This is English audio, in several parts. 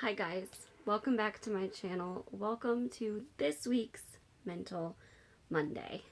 Hi guys, welcome back to my channel. Welcome to this week's Mental Monday.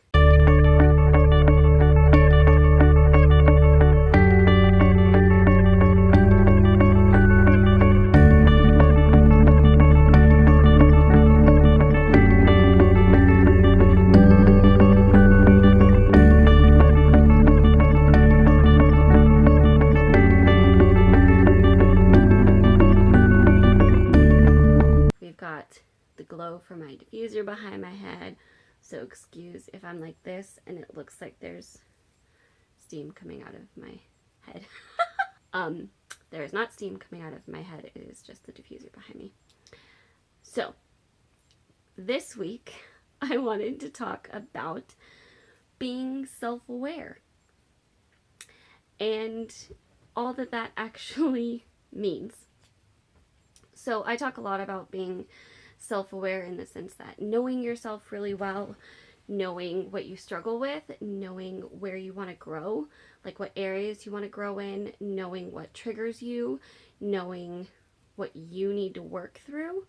We've got the glow from my diffuser behind my head, so excuse if I'm like this and it looks like there's steam coming out of my head. There is not steam coming out of my head, it is just the diffuser behind me. So, this week I wanted to talk about being self-aware and all that that actually means. So I talk a lot about being self-aware in the sense that knowing yourself really well, knowing what you struggle with, knowing where you want to grow, like what areas you want to grow in, knowing what triggers you, knowing what you need to work through,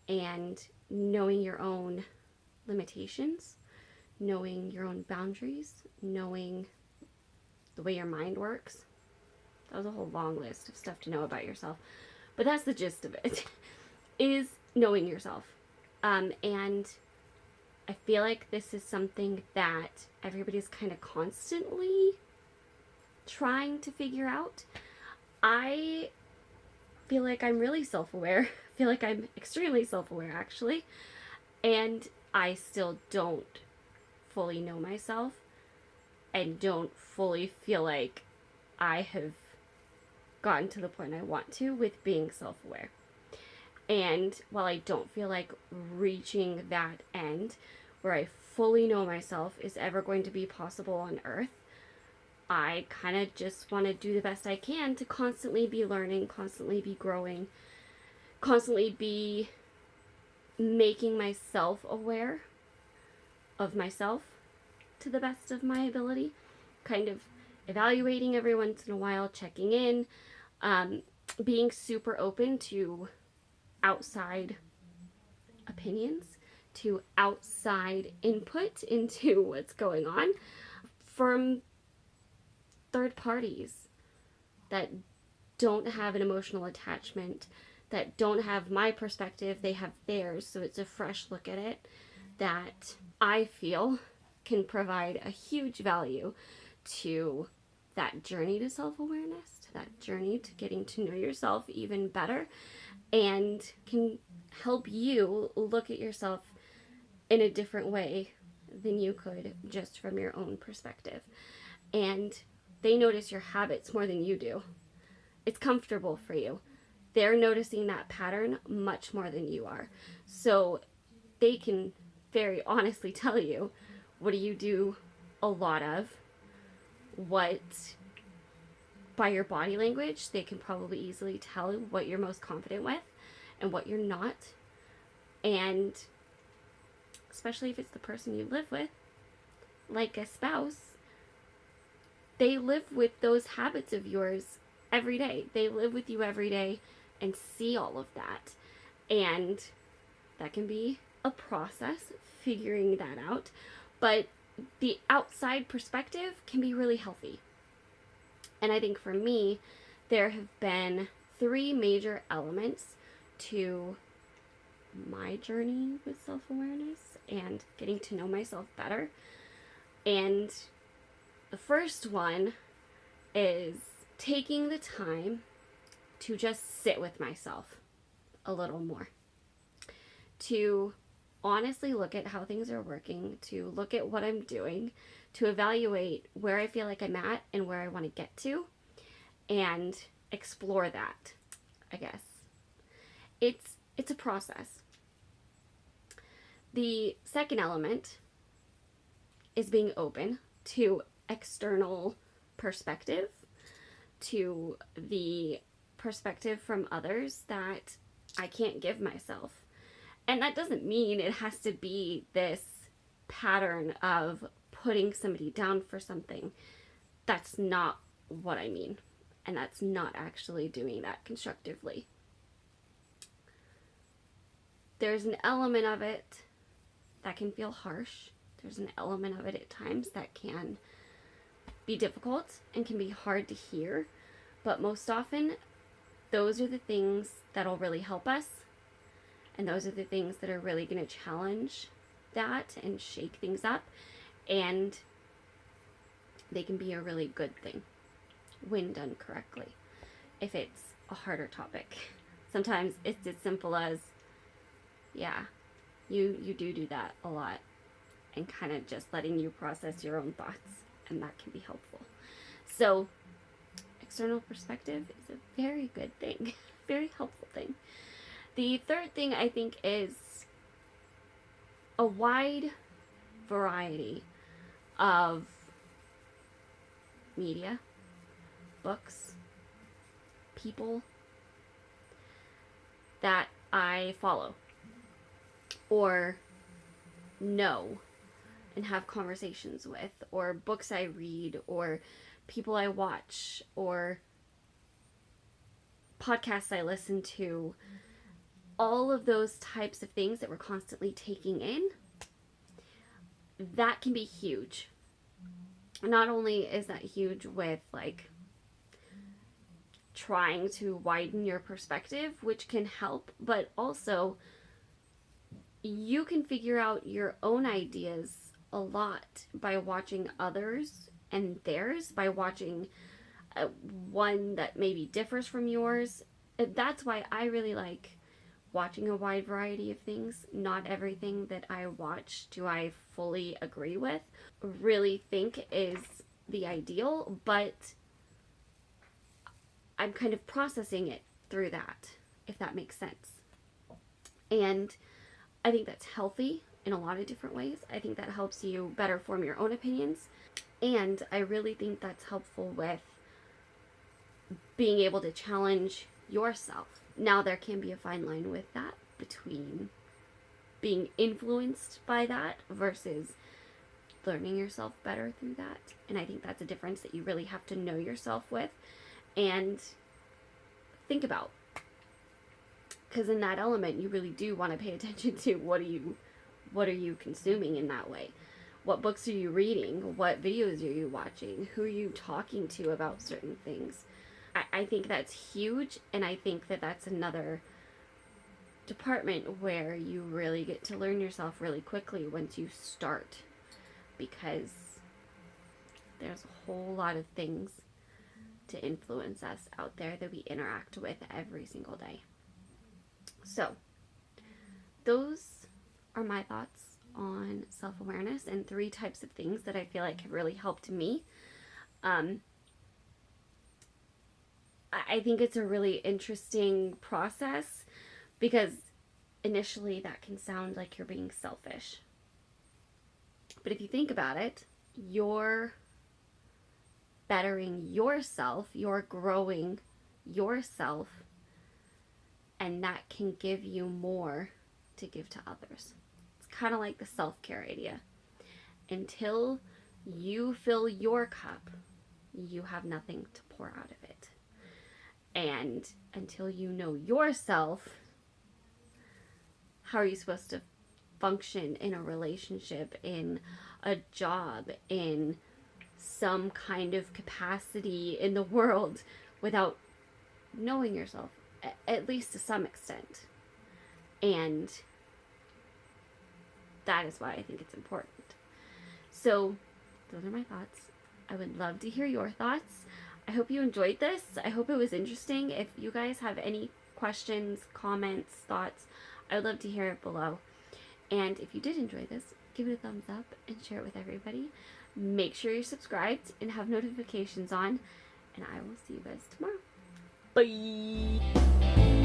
and knowing your own limitations, knowing your own boundaries, knowing the way your mind works. That was a whole long list of stuff to know about yourself. But that's the gist of it, is knowing yourself. And I feel like this is something that everybody's kind of constantly trying to figure out. I feel like I'm really self-aware. I feel like I'm extremely self-aware, actually. And I still don't fully know myself and don't fully feel like I have gotten to the point I want to with being self-aware. And while I don't feel like reaching that end where I fully know myself is ever going to be possible on earth, I kind of just want to do the best I can to constantly be learning, constantly be growing, constantly be making myself aware of myself to the best of my ability, kind of evaluating every once in a while, checking in, being super open to outside opinions, to outside input into what's going on from third parties that don't have an emotional attachment, that don't have my perspective, they have theirs, so it's a fresh look at it that I feel can provide a huge value to that journey to self-awareness, to that journey to getting to know yourself even better, and can help you look at yourself in a different way than you could just from your own perspective. And they notice your habits more than you do. It's comfortable for you. They're noticing that pattern much more than you are. So they can very honestly tell you, what do you do a lot of? What, by your body language, they can probably easily tell what you're most confident with and what you're not. And especially if it's the person you live with, like a spouse, they live with those habits of yours every day. They live with you every day and see all of that. And that can be a process, figuring that out. But the outside perspective can be really healthy. And I think for me, there have been 3 major elements to my journey with self-awareness and getting to know myself better. And the first one is taking the time to just sit with myself a little more, to honestly look at how things are working, to look at what I'm doing, to evaluate where I feel like I'm at and where I want to get to, and explore that, I guess. It's a process. The second element is being open to external perspective, to the perspective from others that I can't give myself. And that doesn't mean it has to be this pattern of putting somebody down for something. That's not what I mean. And that's not actually doing that constructively. there's an element of it that can feel harsh. There's an element of it at times that can be difficult and can be hard to hear. But most often, those are the things that'll really help us. And those are the things that are really going to challenge that and shake things up. And they can be a really good thing when done correctly. If it's a harder topic, sometimes it's as simple as, yeah, you do that a lot, and kind of just letting you process your own thoughts, and that can be helpful. So external perspective is a very good thing, very helpful thing. The third thing I think is a wide variety of media, books, people that I follow or know and have conversations with, or books I read, or people I watch, or podcasts I listen to. All of those types of things that we're constantly taking in, that can be huge. Not only is that huge with like trying to widen your perspective, which can help, but also you can figure out your own ideas a lot by watching others and theirs, by watching one that maybe differs from yours. That's why I really like watching a wide variety of things. Not everything that I watch do I fully agree with, really think is the ideal, but I'm kind of processing it through that, if that makes sense. And I think that's healthy in a lot of different ways. I think that helps you better form your own opinions. And I really think that's helpful with being able to challenge yourself. Now, there can be a fine line with that between being influenced by that versus learning yourself better through that. And I think that's a difference that you really have to know yourself with and think about. Because in that element, you really do want to pay attention to what are you consuming in that way. What books are you reading? What videos are you watching? Who are you talking to about certain things? I think that's huge, and I think that that's another department where you really get to learn yourself really quickly once you start, because there's a whole lot of things to influence us out there that we interact with every single day. So, those are my thoughts on self-awareness and 3 types of things that I feel like have really helped me. I think it's a really interesting process because initially that can sound like you're being selfish. But if you think about it, you're bettering yourself, you're growing yourself, and that can give you more to give to others. It's kind of like the self-care idea. Until you fill your cup, you have nothing to pour out of it. And until you know yourself, how are you supposed to function in a relationship, in a job, in some kind of capacity in the world without knowing yourself, at least to some extent? And that is why I think it's important. So those are my thoughts. I would love to hear your thoughts. I hope you enjoyed this. I hope it was interesting. If you guys have any questions, comments, thoughts, I would love to hear it below. And if you did enjoy this, give it a thumbs up and share it with everybody. Make sure you're subscribed and have notifications on. And I will see you guys tomorrow. Bye!